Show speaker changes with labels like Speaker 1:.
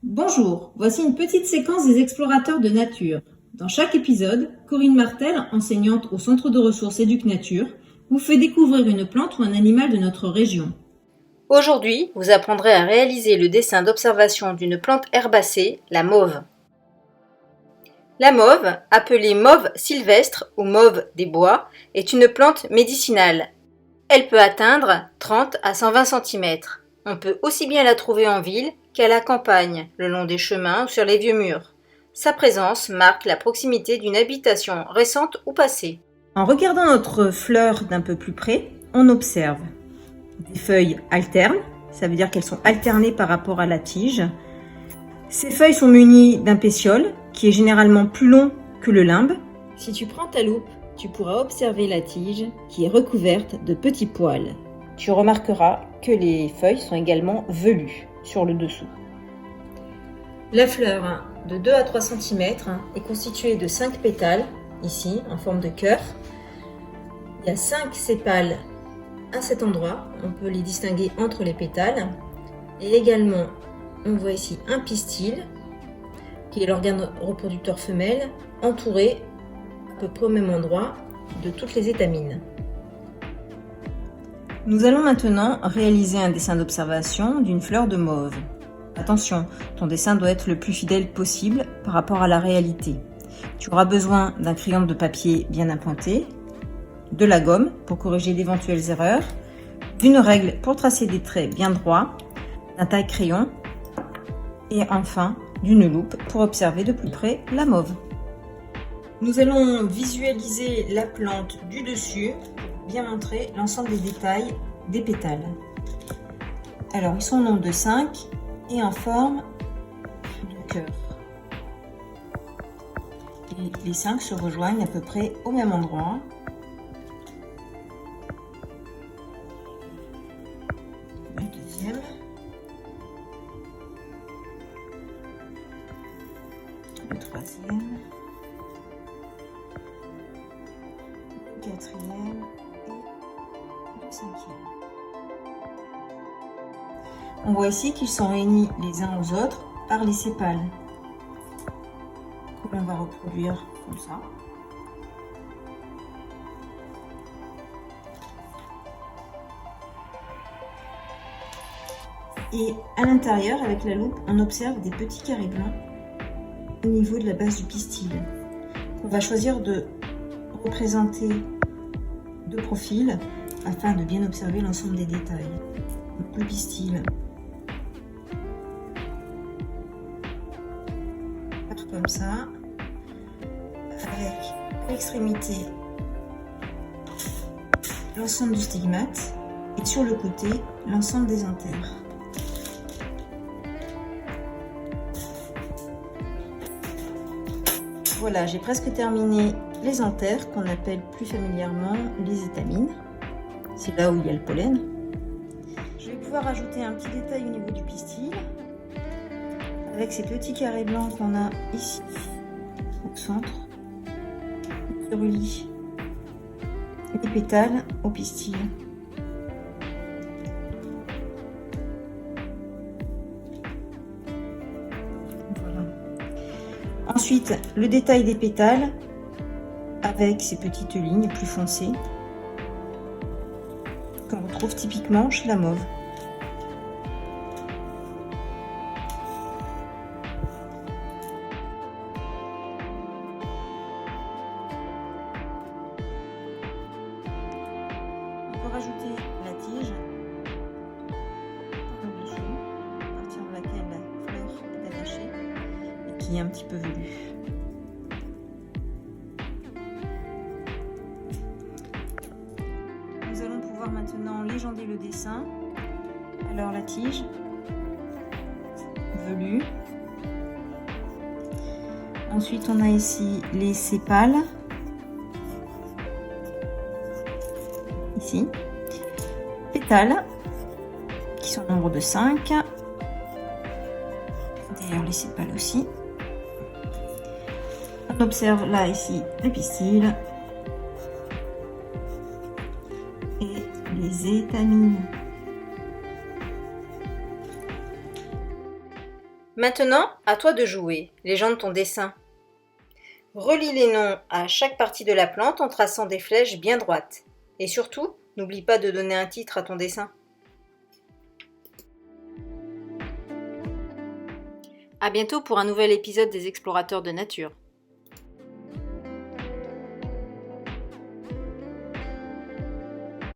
Speaker 1: Bonjour, voici une petite séquence des explorateurs de nature. Dans chaque épisode, Corinne Martel, enseignante au Centre de ressources Éduc-Nature, vous fait découvrir une plante ou un animal de notre région.
Speaker 2: Aujourd'hui, vous apprendrez à réaliser le dessin d'observation d'une plante herbacée, la mauve. La mauve, appelée mauve sylvestre ou mauve des bois, est une plante médicinale. Elle peut atteindre 30 à 120 cm. On peut aussi bien la trouver en ville qu'à la campagne, le long des chemins ou sur les vieux murs. Sa présence marque la proximité d'une habitation récente ou passée.
Speaker 1: En regardant notre fleur d'un peu plus près, on observe des feuilles alternes, ça veut dire qu'elles sont alternées par rapport à la tige. Ces feuilles sont munies d'un pétiole qui est généralement plus long que le limbe. Si tu prends ta loupe, tu pourras observer la tige qui est recouverte de petits poils. Tu remarqueras que les feuilles sont également velues sur le dessous. La fleur, de 2 à 3 cm, est constituée de 5 pétales, ici en forme de cœur. Il y a 5 sépales à cet endroit, on peut les distinguer entre les pétales. Et également, on voit ici un pistil, qui est l'organe reproducteur femelle, entouré à peu près au même endroit de toutes les étamines. Nous allons maintenant réaliser un dessin d'observation d'une fleur de mauve. Attention, ton dessin doit être le plus fidèle possible par rapport à la réalité. Tu auras besoin d'un crayon de papier bien appointé, de la gomme pour corriger d'éventuelles erreurs, d'une règle pour tracer des traits bien droits, d'un taille-crayon et enfin d'une loupe pour observer de plus près la mauve. Nous allons visualiser la plante du dessus pour bien montrer l'ensemble des détails des pétales. Alors ils sont au nombre de 5 et en forme de cœur. Et les 5 se rejoignent à peu près au même endroit. Le deuxième. Le troisième. Le quatrième et le cinquième. On voit ici qu'ils sont réunis les uns aux autres par les sépales que l'on va reproduire comme ça. Et à l'intérieur, avec la loupe, on observe des petits carrés blancs au niveau de la base du pistil. On va choisir de représenter de profil afin de bien observer l'ensemble des détails. Donc, le pistil comme ça, avec l'extrémité l'ensemble du stigmate et sur le côté l'ensemble des anthères. Voilà, j'ai presque terminé les anthères qu'on appelle plus familièrement les étamines. C'est là où il y a le pollen. Je vais pouvoir ajouter un petit détail au niveau du pistil avec ces petits carrés blancs qu'on a ici au centre qui relient les pétales au pistil. Voilà. Ensuite, le détail des pétales avec ces petites lignes plus foncées qu'on retrouve typiquement chez la mauve. On peut rajouter la tige par le dessous, à partir de laquelle la fleur est attachée et qui est un petit peu velue. Nous allons pouvoir maintenant légender le dessin. Alors la tige velue. Ensuite on a ici les sépales. Ici, pétales qui sont au nombre de 5. D'ailleurs les sépales aussi. On observe là ici le pistil et les étamines.
Speaker 2: Maintenant, à toi de jouer, légende ton dessin. Relie les noms à chaque partie de la plante en traçant des flèches bien droites. Et surtout, n'oublie pas de donner un titre à ton dessin. À bientôt pour un nouvel épisode des Explorateurs de Nature.